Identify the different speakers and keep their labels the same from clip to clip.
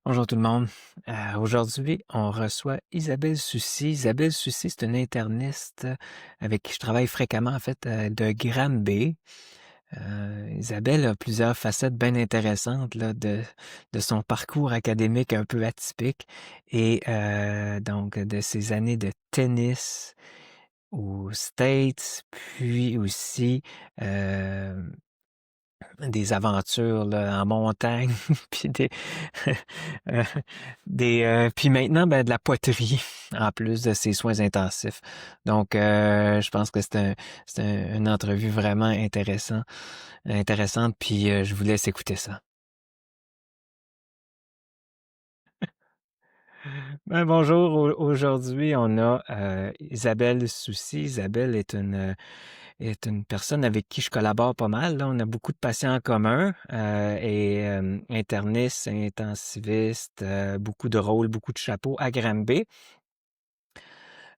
Speaker 1: Bonjour tout le monde. Aujourd'hui, on reçoit Isabelle Soucy. Isabelle Soucy, c'est une interniste avec qui je travaille fréquemment, en fait, de Granby. Isabelle a plusieurs facettes bien intéressantes là, de son parcours académique un peu atypique et donc de ses années de tennis aux States, puis aussi euh, des aventures là, en montagne, puis euh, puis maintenant de la poterie en plus de ses soins intensifs. Donc je pense que une entrevue vraiment intéressante, puis je vous laisse écouter ça. Bonjour, aujourd'hui on a Isabelle Soucy. Isabelle est une personne avec qui je collabore pas mal. Là. On a beaucoup de patients en commun et interniste, intensiviste, beaucoup de rôles, beaucoup de chapeaux à Granby.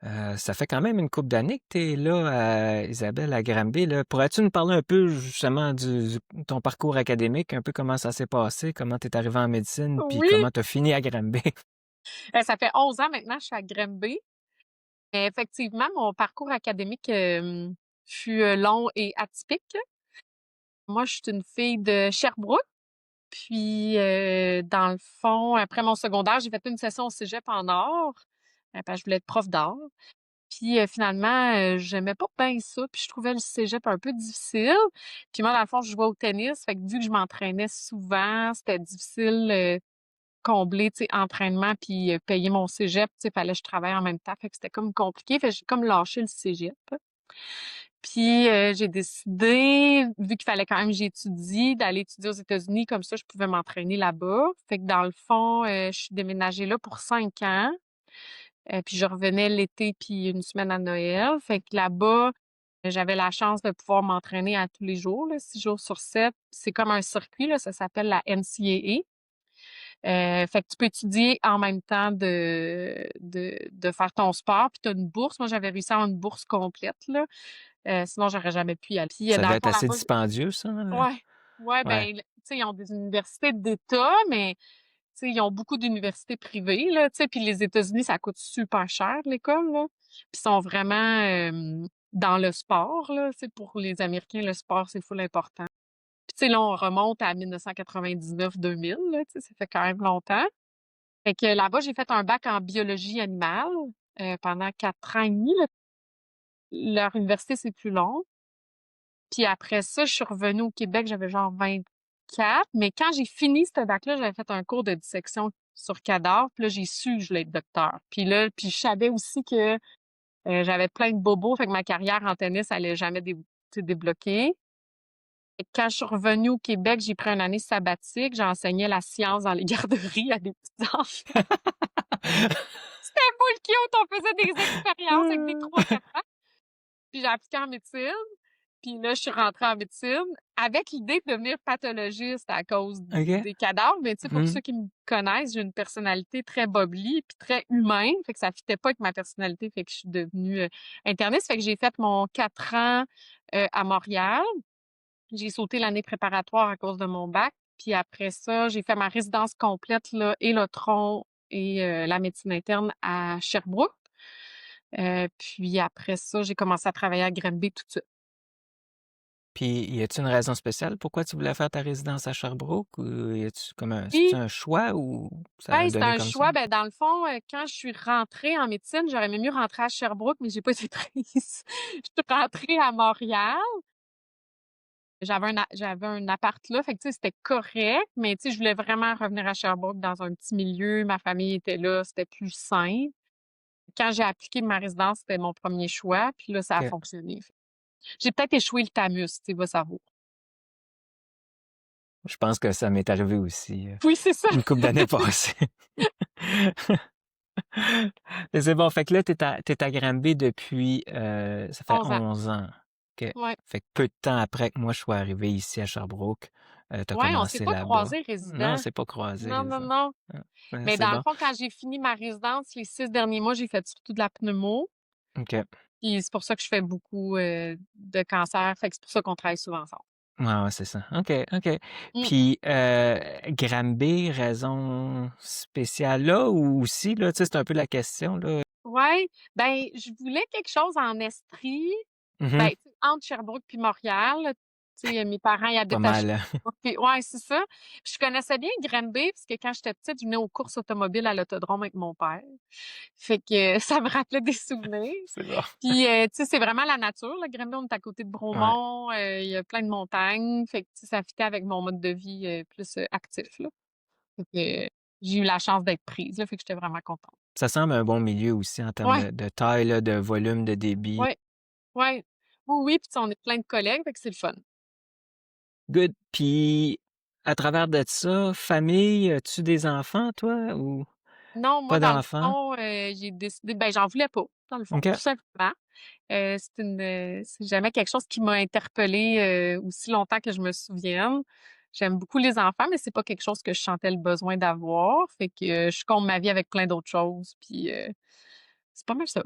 Speaker 1: Ça fait quand même une couple d'années que tu es là, Isabelle, à Granby. Là. Pourrais-tu nous parler un peu justement ton parcours académique, un peu comment ça s'est passé, comment tu es arrivé en médecine, puis
Speaker 2: Oui,
Speaker 1: comment tu as fini à Granby?
Speaker 2: ça fait 11 ans maintenant, je suis à Granby. Mais effectivement, mon parcours académique fut long et atypique. Moi, je suis une fille de Sherbrooke. Puis, dans le fond, après mon secondaire, j'ai fait une session au cégep en art, parce que je voulais être prof d'art. Puis, finalement, j'aimais pas bien ça, puis je trouvais le cégep un peu difficile. Puis moi, dans le fond, je jouais au tennis, fait que vu que je m'entraînais souvent, c'était difficile combler, tu sais, entraînement puis payer mon cégep, tu sais, fallait que je travaille en même temps, fait que c'était comme compliqué, fait que j'ai comme lâché le cégep. Puis j'ai décidé, vu qu'il fallait quand même que j'étudie, d'aller étudier aux États-Unis, comme ça je pouvais m'entraîner là-bas. Fait que dans le fond, je suis déménagée là pour 5 ans. Puis je revenais l'été puis une semaine à Noël. Fait que là-bas, j'avais la chance de pouvoir m'entraîner à tous les jours, là, 6 jours sur 7. C'est comme un circuit, là, ça s'appelle la NCAA. Fait que tu peux étudier en même temps de faire ton sport, puis tu as une bourse. Moi, j'avais réussi à avoir une bourse complète, là. Sinon, j'aurais jamais pu y aller. Puis,
Speaker 1: Ça
Speaker 2: dans
Speaker 1: devait
Speaker 2: le
Speaker 1: être
Speaker 2: fond,
Speaker 1: assez
Speaker 2: là-bas,
Speaker 1: dispendieux, ça.
Speaker 2: ouais. Ouais,
Speaker 1: Ouais,
Speaker 2: ben, tu sais, ils ont des universités d'État, mais tu sais, ils ont beaucoup d'universités privées, là, tu sais, puis les États-Unis, ça coûte super cher, l'école, là. Puis ils sont vraiment dans le sport, là. Tu sais, pour les Américains, le sport, c'est full important. Puis, tu sais, là, on remonte à 1999-2000, là, tu sais, ça fait quand même longtemps. Fait que là-bas, j'ai fait un bac en biologie animale pendant 4 ans et demi. Là. Leur université, c'est plus long. Puis après ça, je suis revenue au Québec, j'avais genre 24. Mais quand j'ai fini ce bac-là, j'avais fait un cours de dissection sur cadavre. Puis là, j'ai su que je voulais être docteur. Puis là, puis je savais aussi que j'avais plein de bobos, fait que ma carrière en tennis allait jamais tu sais, débloquer. Et quand je suis revenue au Québec, j'ai pris une année sabbatique. J'enseignais la science dans les garderies à des petits enfants. C'était full cute, on faisait des expériences avec des 3-4 ans. Puis j'ai appliqué en médecine. Puis là, je suis rentrée en médecine avec l'idée de devenir pathologiste à cause
Speaker 1: OK.
Speaker 2: des cadavres. Mais tu sais, pour
Speaker 1: Mhm.
Speaker 2: ceux qui me connaissent, j'ai une personnalité très bubbly puis très humaine. Fait que ça fitait pas avec ma personnalité. Fait que je suis devenue interniste. Fait que j'ai fait mon 4 ans à Montréal. J'ai sauté l'année préparatoire à cause de mon bac. Puis après ça, j'ai fait ma résidence complète, là, et le tronc et la médecine interne à Sherbrooke. Puis après ça, j'ai commencé à travailler à Granby tout de suite.
Speaker 1: Puis, y a-t-il une raison spéciale pourquoi tu voulais faire ta résidence à Sherbrooke? Ou y a-tu comme c'est-tu
Speaker 2: Puis,
Speaker 1: un choix ou ça a
Speaker 2: ben, c'était
Speaker 1: donné
Speaker 2: un
Speaker 1: comme ça?
Speaker 2: choix. Ben, dans le fond, quand je suis rentrée en médecine, j'aurais aimé mieux rentrer à Sherbrooke, mais j'ai pas été prise. Je suis rentrée à Montréal. J'avais un appart là, fait que, tu sais, c'était correct, mais, tu sais, je voulais vraiment revenir à Sherbrooke dans un petit milieu. Ma famille était là, c'était plus simple. Quand j'ai appliqué ma résidence, c'était mon premier choix, puis là, ça a
Speaker 1: OK.
Speaker 2: fonctionné. J'ai peut-être échoué le TAMUS, tu sais, va savoir.
Speaker 1: Je pense que ça m'est arrivé aussi
Speaker 2: Oui, c'est ça.
Speaker 1: une couple d'années passées. Mais c'est bon, fait que là, t'es à Granby depuis, ça fait
Speaker 2: 11 ans.
Speaker 1: 11 ans. OK.
Speaker 2: Ouais.
Speaker 1: Fait que peu de temps après que moi je sois arrivé ici à Sherbrooke, t'as
Speaker 2: Ouais, on s'est
Speaker 1: commencé
Speaker 2: pas
Speaker 1: là-bas.
Speaker 2: croisés
Speaker 1: Non,
Speaker 2: résidents.
Speaker 1: c'est pas croisé,
Speaker 2: Non,
Speaker 1: c'est
Speaker 2: non,
Speaker 1: ça.
Speaker 2: non.
Speaker 1: Ah, ouais,
Speaker 2: Mais
Speaker 1: c'est
Speaker 2: dans le
Speaker 1: bon.
Speaker 2: fond, quand j'ai fini ma résidence, les 6 derniers mois, j'ai fait surtout de la pneumo.
Speaker 1: OK.
Speaker 2: Puis c'est pour ça que je fais beaucoup de cancers. Fait que c'est pour ça qu'on travaille souvent ensemble.
Speaker 1: Ouais, ouais, c'est ça. OK, OK.
Speaker 2: Mmh.
Speaker 1: Puis, Granby, raison spéciale là ou aussi, là, tu sais, c'est un peu la question, là?
Speaker 2: Ouais, ben, je voulais quelque chose en Estrie. Ben,
Speaker 1: Mhm.
Speaker 2: tu sais, entre Sherbrooke puis Montréal, tu sais, mes parents, ils
Speaker 1: Pas
Speaker 2: habitent à
Speaker 1: mal.
Speaker 2: Sherbrooke puis ouais, c'est ça. Puis je connaissais bien Granby parce que quand j'étais petite, je venais aux courses automobiles à l'autodrome avec mon père. Fait que ça me rappelait des souvenirs.
Speaker 1: C'est bon.
Speaker 2: Puis, tu sais, c'est vraiment la nature, là. Granby, on est à côté de
Speaker 1: Ouais.
Speaker 2: Bromont, il y a plein de montagnes. Fait que, tu sais, ça fitait avec mon mode de vie, plus, actif, là. Fait que j'ai eu la chance d'être prise, là, fait que j'étais vraiment contente.
Speaker 1: Ça semble un bon milieu aussi en termes
Speaker 2: Ouais,
Speaker 1: de taille, là, de volume, de débit.
Speaker 2: ouais, ouais. Oui, oui, puis tu sais, on est plein de collègues, fait que c'est le fun.
Speaker 1: Good. Puis, à travers de ça, famille, as-tu des enfants, toi, ou
Speaker 2: Non, moi,
Speaker 1: pas
Speaker 2: dans le
Speaker 1: d'enfants?
Speaker 2: fond, j'ai décidé ben, j'en voulais pas, dans le fond,
Speaker 1: OK.
Speaker 2: tout simplement. C'est jamais quelque chose qui m'a interpellée, aussi longtemps que je me souvienne. J'aime beaucoup les enfants, mais c'est pas quelque chose que je sentais le besoin d'avoir. Fait que, je comble ma vie avec plein d'autres choses, puis, c'est pas mal ça.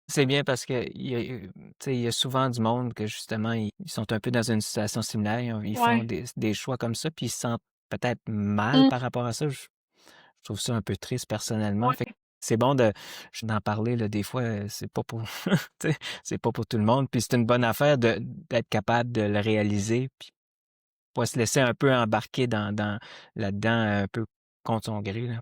Speaker 1: C'est bien parce que tu sais, il y a souvent du monde que justement, ils sont un peu dans une situation similaire. Ils font
Speaker 2: Ouais.
Speaker 1: des choix comme ça, puis ils se sentent peut-être mal
Speaker 2: Mmh.
Speaker 1: par rapport à ça. Je trouve ça un peu triste personnellement. Fait que
Speaker 2: Ouais.
Speaker 1: c'est bon d'en parler, là, des fois, c'est pas pour tu sais, c'est pas pour tout le monde. Puis c'est une bonne affaire d'être capable de le réaliser, puis pas se laisser un peu embarquer dans là-dedans un peu contre son gré, là.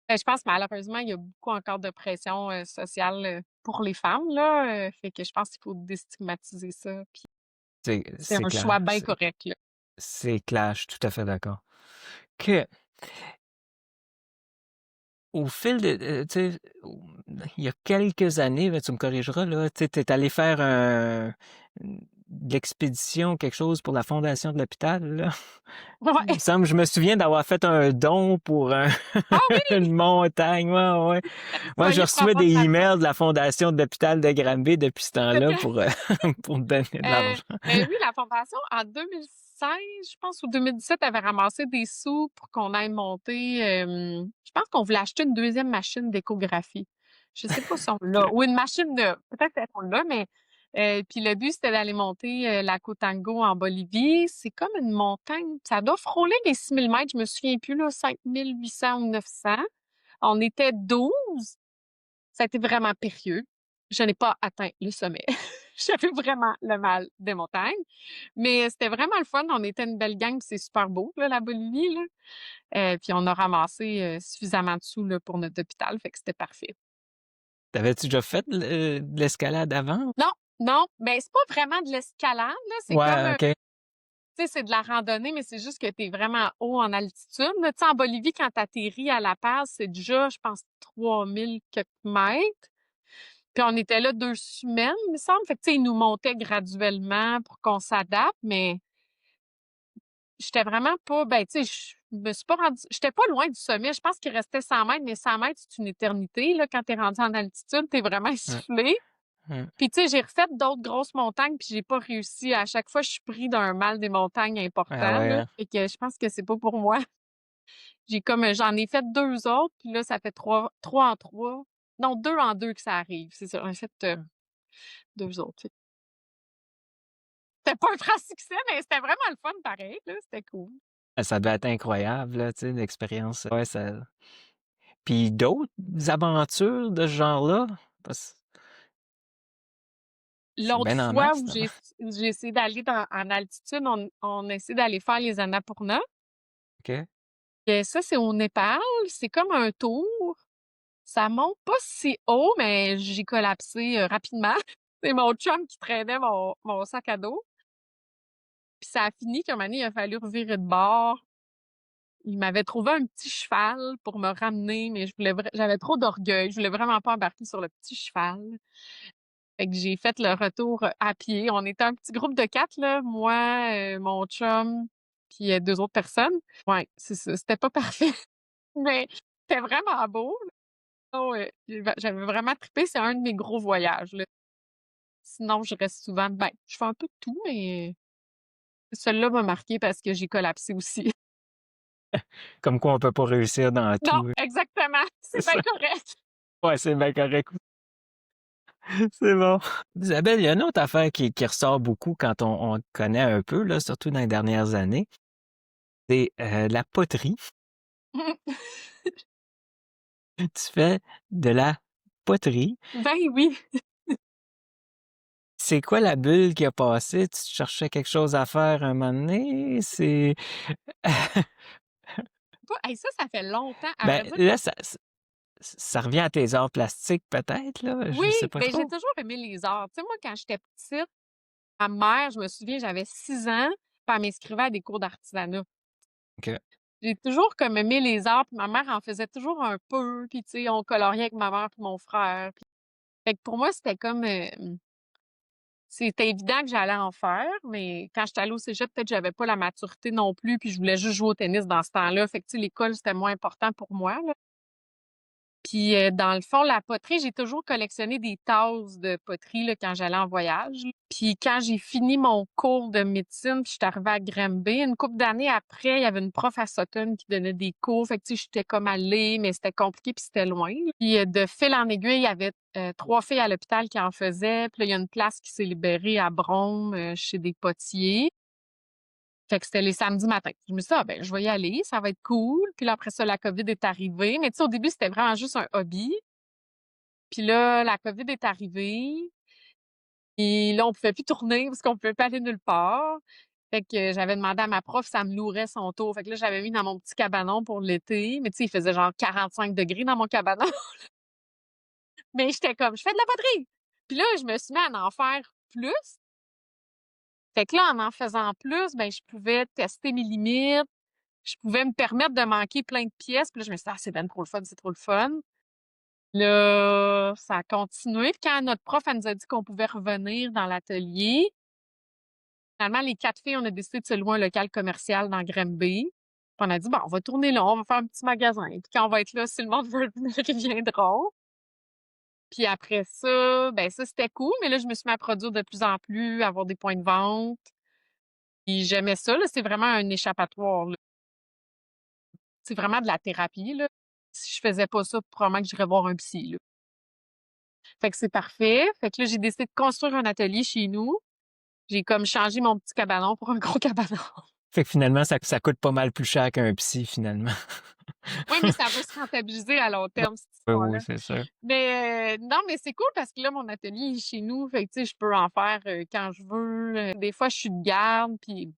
Speaker 2: Je pense malheureusement, il y a beaucoup encore de pression, sociale, pour les femmes, là, fait que je pense qu'il faut déstigmatiser ça, puis c'est
Speaker 1: C'est
Speaker 2: un
Speaker 1: clair.
Speaker 2: choix bien correct, là.
Speaker 1: C'est clair, je suis tout à fait d'accord. Que Au fil tu sais, il y a quelques années, là, tu me corrigeras, là, tu sais, tu allé faire de l'expédition, quelque chose pour la fondation de l'hôpital, là. Il me
Speaker 2: Ouais.
Speaker 1: semble je me souviens d'avoir fait un don pour
Speaker 2: Ah oui!
Speaker 1: une montagne, ouais, ouais. Moi, je
Speaker 2: Soyez
Speaker 1: recevais des
Speaker 2: probablement
Speaker 1: emails de la fondation de l'hôpital de Granby depuis ce temps-là pour, pour me donner de
Speaker 2: Heu,
Speaker 1: l'argent.
Speaker 2: ben oui, la fondation en 2016, je pense, ou 2017, avait ramassé des sous pour qu'on aille monter, je pense qu'on voulait acheter une deuxième machine d'échographie. Je sais pas si on l'a ou une machine neuve, peut-être qu'on l'a, mais puis le but, c'était d'aller monter, la Contango en Bolivie. C'est comme une montagne, ça doit frôler les 6 000 mètres, je me souviens plus là, 5 800 ou 900. On était 12. Ça a été vraiment périlleux. Je n'ai pas atteint le sommet. J'avais vraiment le mal des montagnes, mais c'était vraiment le fun. On était une belle gang, puis c'est super beau là, la Bolivie, là. Puis on a ramassé, suffisamment de sous, là, pour notre hôpital, fait que c'était parfait.
Speaker 1: T'avais-tu déjà fait de l'escalade avant?
Speaker 2: Non, non, ben, c'est pas vraiment de l'escalade, là, c'est comme,
Speaker 1: Ouais, OK.
Speaker 2: tu sais, c'est de la randonnée, mais c'est juste que tu es vraiment haut en altitude, là. Tu sais, en Bolivie, quand tu atterris à La Paz, c'est déjà, je pense, 3000 quelques mètres. Puis on était là 2 semaines, il me semble. Fait que, tu sais, ils nous montaient graduellement pour qu'on s'adapte, mais j'étais vraiment pas ben, tu sais, je me suis pas rendue j'étais pas loin du sommet. Je pense qu'il restait 100 mètres, mais 100 mètres, c'est une éternité, là. Quand tu es rendu en altitude, tu es vraiment
Speaker 1: Ouais,
Speaker 2: essoufflé.
Speaker 1: ouais.
Speaker 2: Puis, tu sais, j'ai refait d'autres grosses montagnes, puis j'ai pas réussi. À chaque fois, je suis pris d'un mal des montagnes
Speaker 1: Ah
Speaker 2: important,
Speaker 1: ouais,
Speaker 2: là.
Speaker 1: hein?
Speaker 2: Fait que je pense que c'est pas pour moi. J'en ai fait 2 autres, puis là, ça fait 3 en 3. Non, 2 en 2 que ça arrive. C'est ça. J'en ai fait, 2 autres. C'était pas un franc succès, mais c'était vraiment le fun pareil, là, c'était cool.
Speaker 1: Ah, ça devait être incroyable, là, tu sais, l'expérience. Ouais, ça. Puis d'autres aventures de ce genre-là? Parce c'est
Speaker 2: L'autre
Speaker 1: bien en
Speaker 2: fois
Speaker 1: masse,
Speaker 2: où
Speaker 1: là.
Speaker 2: j'ai essayé d'aller en altitude, on a essayé d'aller faire les Annapurna.
Speaker 1: OK.
Speaker 2: Et ça, c'est au Népal, c'est comme un tour. Ça monte pas si haut, mais j'ai collapsé, rapidement. C'est mon chum qui traînait mon sac à dos. Puis ça a fini qu'un moment donné, il a fallu revirer de bord. Il m'avait trouvé un petit cheval pour me ramener, mais j'avais trop d'orgueil. Je voulais vraiment pas embarquer sur le petit cheval. Fait que j'ai fait le retour, à pied. On était un petit groupe de 4 là, moi, mon chum, puis, 2 autres personnes. Ouais, c'est ça, c'était pas parfait, mais c'était vraiment beau, là. Oh, j'avais vraiment trippé. C'est un de mes gros voyages, là. Sinon, je reste souvent ben, je fais un peu de tout, mais celui-là m'a marqué parce que j'ai collapsé aussi.
Speaker 1: Comme quoi on peut pas réussir dans
Speaker 2: Non,
Speaker 1: tout,
Speaker 2: exactement,
Speaker 1: c'est
Speaker 2: c'est bien
Speaker 1: ça.
Speaker 2: correct.
Speaker 1: Ouais, c'est bien correct. C'est bon. Isabelle, il y a une autre affaire qui ressort beaucoup quand on te connaît un peu, là, surtout dans les dernières années, c'est la poterie. Tu fais de la poterie.
Speaker 2: Ben oui.
Speaker 1: C'est quoi la bulle qui a passé? Tu cherchais quelque chose à faire un moment donné? C'est...
Speaker 2: Hey, ça fait longtemps. À
Speaker 1: Ben
Speaker 2: vrai dire,
Speaker 1: là, ça revient à tes arts plastiques peut-être, là?
Speaker 2: oui,
Speaker 1: Je sais pas
Speaker 2: ben j'ai
Speaker 1: trop.
Speaker 2: toujours aimé les arts. Tu sais, moi, quand j'étais petite, ma mère, je me souviens, j'avais 6 ans, puis elle m'inscrivait à des cours d'artisanat.
Speaker 1: OK.
Speaker 2: J'ai toujours comme aimé les arts, puis ma mère en faisait toujours un peu, puis tu sais, on coloriait avec ma mère puis mon frère, puis fait que pour moi, c'était comme, c'était évident que j'allais en faire, mais quand j'étais allée au cégep, peut-être j'avais pas la maturité non plus, puis je voulais juste jouer au tennis dans ce temps-là. Fait que, tu sais, l'école, c'était moins important pour moi, là. Puis, dans le fond, la poterie, j'ai toujours collectionné des tasses de poterie, là, quand j'allais en voyage. Puis quand j'ai fini mon cours de médecine, puis je suis arrivée à Granby, une couple d'années après, il y avait une prof à Sutton qui donnait des cours. Fait que, tu sais, j'étais comme allée, mais c'était compliqué puis c'était loin, là. Puis, de fil en aiguille, il y avait, 3 filles à l'hôpital qui en faisaient. Puis là, il y a une place qui s'est libérée à Brome, chez des potiers. Fait que c'était les samedis matins. Je me suis dit: «Ah ben, je vais y aller, ça va être cool». Puis là, après ça, la COVID est arrivée. Mais tu sais, au début, c'était vraiment juste un hobby. Puis là, la COVID est arrivée. Et là, on pouvait plus tourner parce qu'on pouvait pas aller nulle part. Fait que j'avais demandé à ma prof si elle me louerait son tour. Fait que là, j'avais mis dans mon petit cabanon pour l'été. Mais tu sais, il faisait genre 45 degrés dans mon cabanon. Mais j'étais comme, je fais de la poterie. Puis là, je me suis mis à en faire plus. Fait que là, en faisant plus, ben, je pouvais tester mes limites. Je pouvais me permettre de manquer plein de pièces. Puis là, je me suis dit, ah, c'est ben trop le fun, c'est trop le fun. Là, ça a continué. Puis quand notre prof, elle nous a dit qu'on pouvait revenir dans l'atelier, finalement, les 4 filles, on a décidé de se louer un local commercial dans Granby. Puis on a dit, bon, on va tourner là, on va faire un petit magasin. Puis quand on va être là, si le monde veut venir, ils viendront. Puis après ça, ben ça, c'était cool. Mais là, je me suis mis à produire de plus en plus, avoir des points de vente. Puis j'aimais ça, là. C'est vraiment un échappatoire, là. C'est vraiment de la thérapie, là. Si je faisais pas ça, probablement que j'irais voir un psy, là. Fait que c'est parfait. Fait que là, j'ai décidé de construire un atelier chez nous. J'ai comme changé mon petit cabanon pour un gros cabanon.
Speaker 1: Fait que finalement, ça coûte pas mal plus cher qu'un psy, finalement.
Speaker 2: Oui, mais ça va se rentabiliser à long
Speaker 1: Ouais,
Speaker 2: terme, cette
Speaker 1: oui, oui,
Speaker 2: histoire-là.
Speaker 1: c'est sûr.
Speaker 2: Mais non, mais c'est cool parce que là, mon atelier est chez nous. Fait que, tu sais, je peux en faire quand je veux. Des fois, je suis de garde, puis, tu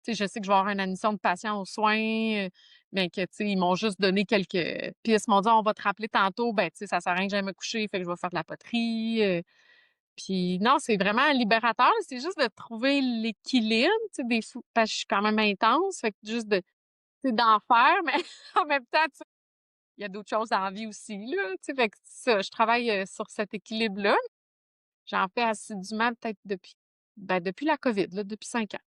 Speaker 2: sais, je sais que je vais avoir une admission de patient aux soins, mais que, tu sais, ils m'ont juste donné quelques pistes. Ils m'ont dit, on va te rappeler tantôt. Ben, tu sais, ça sert à rien que j'aille me coucher, fait que je vais faire de la poterie. Puis non, c'est vraiment libérateur. C'est juste de trouver l'équilibre, tu sais, parce que je suis quand même intense. Fait que juste de, tu sais, d'en faire, mais en même temps, tu sais, il y a d'autres choses dans la vie aussi, là, tu sais, fait que c'est ça, je travaille, sur cet équilibre-là. J'en fais assidûment peut-être depuis la COVID, là, depuis 5 ans.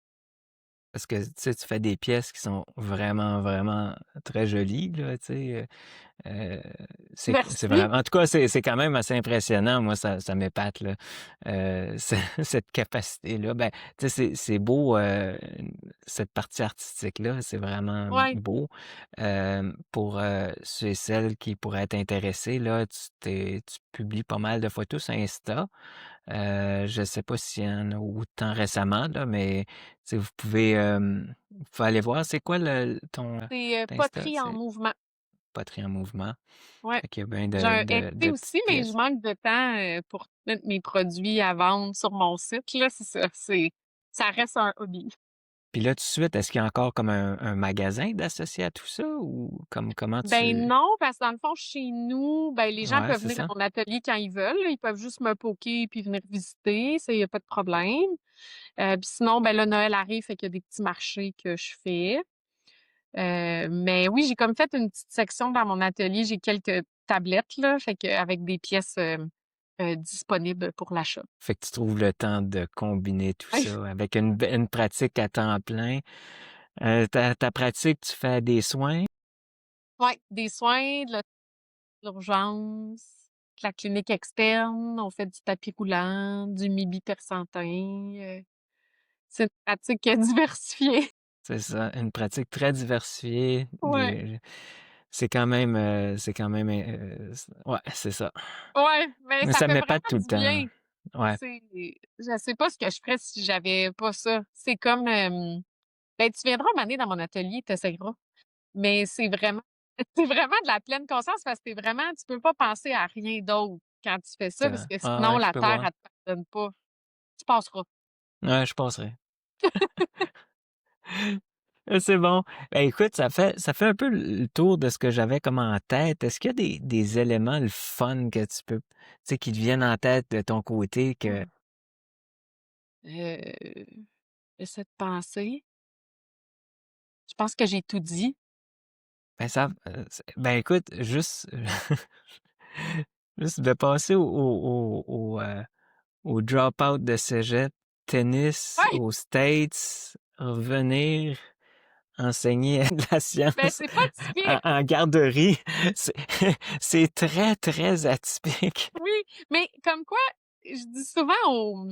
Speaker 1: Parce que, tu sais, tu fais des pièces qui sont vraiment, vraiment très jolies, là, tu sais. Euh, c'est
Speaker 2: Merci.
Speaker 1: vraiment, en tout cas, c'est quand même assez impressionnant. Moi, ça m'épate, là. Cette capacité-là. Ben, tu sais, c'est beau, cette partie artistique-là. C'est vraiment
Speaker 2: Ouais.
Speaker 1: beau. Pour ceux et celles qui pourraient être intéressés, là, tu publies pas mal de photos sur Insta. Je sais pas s'il y en a autant récemment, là, mais tu sais, vous pouvez aller voir. C'est quoi ton
Speaker 2: C'est,
Speaker 1: Insta?
Speaker 2: poterie en
Speaker 1: C'est
Speaker 2: mouvement.
Speaker 1: Poterie en mouvement.
Speaker 2: Ouais.
Speaker 1: Fait qu'il y a bien
Speaker 2: J'ai un
Speaker 1: de
Speaker 2: Etsy
Speaker 1: petites
Speaker 2: aussi, mais je
Speaker 1: pièces.
Speaker 2: manque de temps, pour mettre mes produits à vendre sur mon site, là, c'est ça, ça reste un hobby.
Speaker 1: Puis là, tout de suite, est-ce qu'il y a encore comme un magasin d'associé à tout ça ou comment
Speaker 2: Ben
Speaker 1: tu...
Speaker 2: non, parce que dans le fond, chez nous, ben les gens
Speaker 1: Ouais,
Speaker 2: peuvent
Speaker 1: c'est
Speaker 2: venir à
Speaker 1: ça.
Speaker 2: mon atelier quand ils veulent, là. Ils peuvent juste me poker puis venir visiter, ça, y a pas de problème. Puis sinon, ben là, Noël arrive, fait qu'il y a des petits marchés que je fais. Mais oui, j'ai comme fait une petite section dans mon atelier. J'ai quelques tablettes, là, fait que avec des pièces, disponibles pour l'achat.
Speaker 1: Fait que tu trouves le temps de combiner tout ça avec une pratique à temps plein. Ta pratique, tu fais des soins.
Speaker 2: Ouais, des soins, de l'urgence, de la clinique externe, on fait du tapis roulant, du mibi-persantin, c'est une pratique, diversifiée.
Speaker 1: C'est ça, une pratique très diversifiée.
Speaker 2: Ouais.
Speaker 1: c'est quand même, ouais, c'est ça.
Speaker 2: Ouais, mais
Speaker 1: Mais
Speaker 2: ça
Speaker 1: ça
Speaker 2: fait
Speaker 1: m'épate
Speaker 2: vraiment
Speaker 1: tout le
Speaker 2: du
Speaker 1: temps.
Speaker 2: bien.
Speaker 1: Ouais,
Speaker 2: C'est je sais pas ce que je ferais si j'avais pas ça. C'est comme, ben, tu viendras un moment dans mon atelier, tu essayeras. Mais c'est vraiment c'est vraiment de la pleine conscience parce que tu peux pas penser à rien d'autre quand tu fais ça parce
Speaker 1: ça.
Speaker 2: que
Speaker 1: Ah
Speaker 2: sinon
Speaker 1: ouais, je
Speaker 2: la
Speaker 1: peux
Speaker 2: terre,
Speaker 1: voir.
Speaker 2: elle te pardonne pas. Tu passeras.
Speaker 1: Ouais, je passerai. C'est bon. Ben, écoute, ça fait un peu le tour de ce que j'avais comme en tête. Est-ce qu'il y a des éléments, le fun que tu peux, tu sais, qui te viennent en tête de ton côté que,
Speaker 2: Mmh. J'essaie de penser. Je pense que j'ai tout dit.
Speaker 1: ben, ben, écoute, juste, juste de passer au drop-out de cégep, tennis
Speaker 2: Ouais,
Speaker 1: aux States, revenir, enseigner de la
Speaker 2: ben,
Speaker 1: science
Speaker 2: c'est pas typique.
Speaker 1: en garderie, c'est, c'est très, très atypique.
Speaker 2: Oui, mais comme quoi, je dis souvent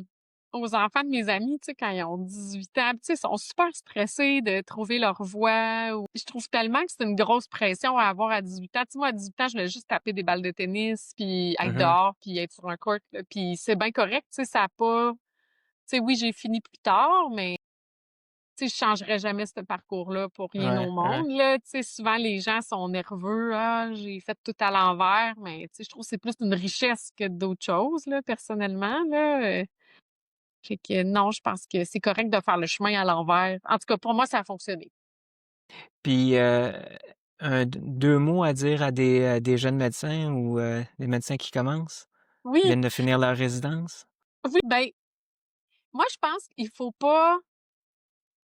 Speaker 2: aux enfants de mes amis, tu sais, quand ils ont 18 ans, tu sais, ils sont super stressés de trouver leur voie ou je trouve tellement que c'est une grosse pression à avoir à 18 ans. Tu sais, moi, à 18 ans, je voulais juste taper des balles de tennis, puis être
Speaker 1: Mhm.
Speaker 2: dehors, puis être sur un court, là, puis c'est bien correct, tu sais, ça a pas tu sais, oui, j'ai fini plus tard, mais tu sais, je changerais jamais ce parcours-là pour rien
Speaker 1: Ouais,
Speaker 2: au
Speaker 1: ouais.
Speaker 2: monde, là. Tu sais, souvent, les gens sont nerveux. «Ah, j'ai fait tout à l'envers», mais tu sais, je trouve que c'est plus une richesse que d'autres choses, là, personnellement, là. Fait que non, je pense que c'est correct de faire le chemin à l'envers. En tout cas, pour moi, ça a fonctionné.
Speaker 1: Puis, deux mots à dire à des jeunes médecins ou des médecins qui commencent, qui
Speaker 2: Oui,
Speaker 1: viennent de finir leur résidence?
Speaker 2: oui, ben, moi, je pense qu'il faut pas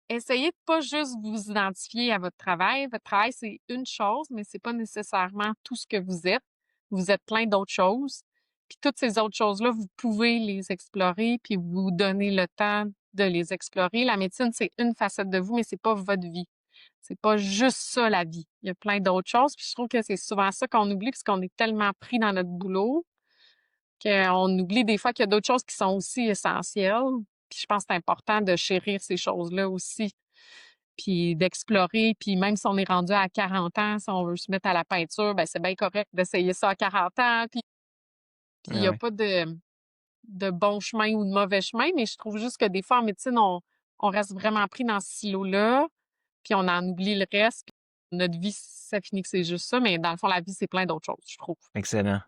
Speaker 2: essayez de pas juste vous identifier à votre travail. Votre travail, c'est une chose, mais c'est pas nécessairement tout ce que vous êtes. Vous êtes plein d'autres choses. Puis toutes ces autres choses-là, vous pouvez les explorer, puis vous donner le temps de les explorer. La médecine, c'est une facette de vous, mais c'est pas votre vie. C'est pas juste ça, la vie. Il y a plein d'autres choses. Puis je trouve que c'est souvent ça qu'on oublie, parce qu'on est tellement pris dans notre boulot qu'on oublie des fois qu'il y a d'autres choses qui sont aussi essentielles. Puis je pense que c'est important de chérir ces choses-là aussi puis d'explorer. Puis même si on est rendu à 40 ans, si on veut se mettre à la peinture, ben c'est bien correct d'essayer ça à 40 ans. Puis il
Speaker 1: Ah
Speaker 2: y a
Speaker 1: ouais,
Speaker 2: pas de bon chemin ou de mauvais chemin, mais je trouve juste que des fois en médecine, on reste vraiment pris dans ce silo-là, puis on en oublie le reste. Puis notre vie, ça finit que c'est juste ça, mais dans le fond, la vie, c'est plein d'autres choses, je trouve.
Speaker 1: excellent.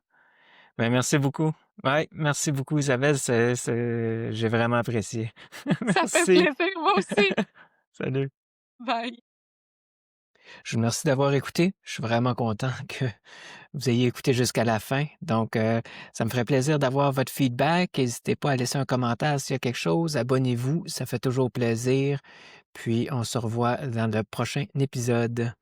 Speaker 1: Ben, merci beaucoup. Ouais, merci beaucoup, Isabelle. J'ai vraiment apprécié.
Speaker 2: Ça fait
Speaker 1: Merci.
Speaker 2: plaisir, moi aussi.
Speaker 1: Salut.
Speaker 2: Bye.
Speaker 1: Je vous remercie d'avoir écouté. Je suis vraiment content que vous ayez écouté jusqu'à la fin. Donc, ça me ferait plaisir d'avoir votre feedback. N'hésitez pas à laisser un commentaire s'il y a quelque chose. Abonnez-vous, ça fait toujours plaisir. Puis, on se revoit dans le prochain épisode.